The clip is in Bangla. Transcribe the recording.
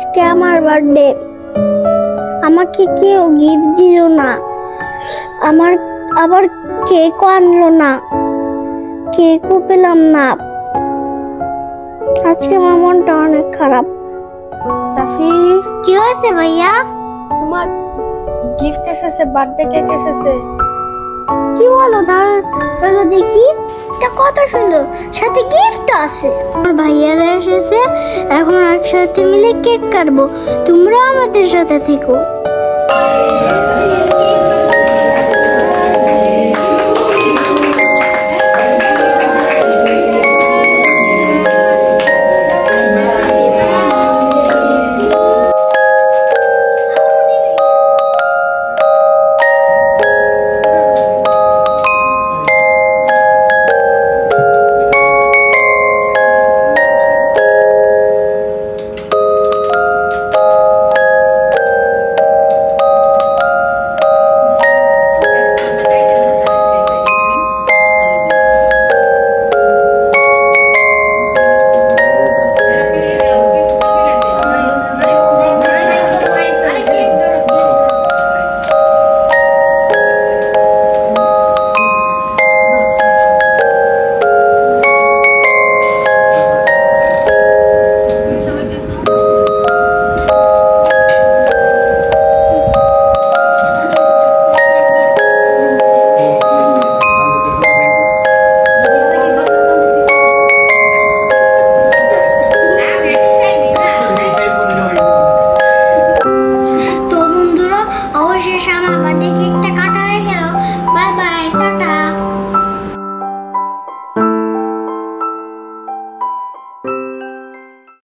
আজকে আমার বার্থডে, আমাকে কেউ গিফট দিল না, আমার আবার কেকও আনলো না, কেকও পেলাম না। আজকে আমার মনটা অনেক খারাপ। সাফির, কি হয়েছে ভাইয়া? তোমার গিফট এসেছে, বার্থডে কেক এসেছে। কি বলো? তাহলে দেখি। এটা কত সুন্দর, সাথে গিফট আছে। আমার ভাইয়ারা এসেছে, এখন একসাথে মিলে কেক কাটবো। তোমরা আমাদের সাথে থেকো।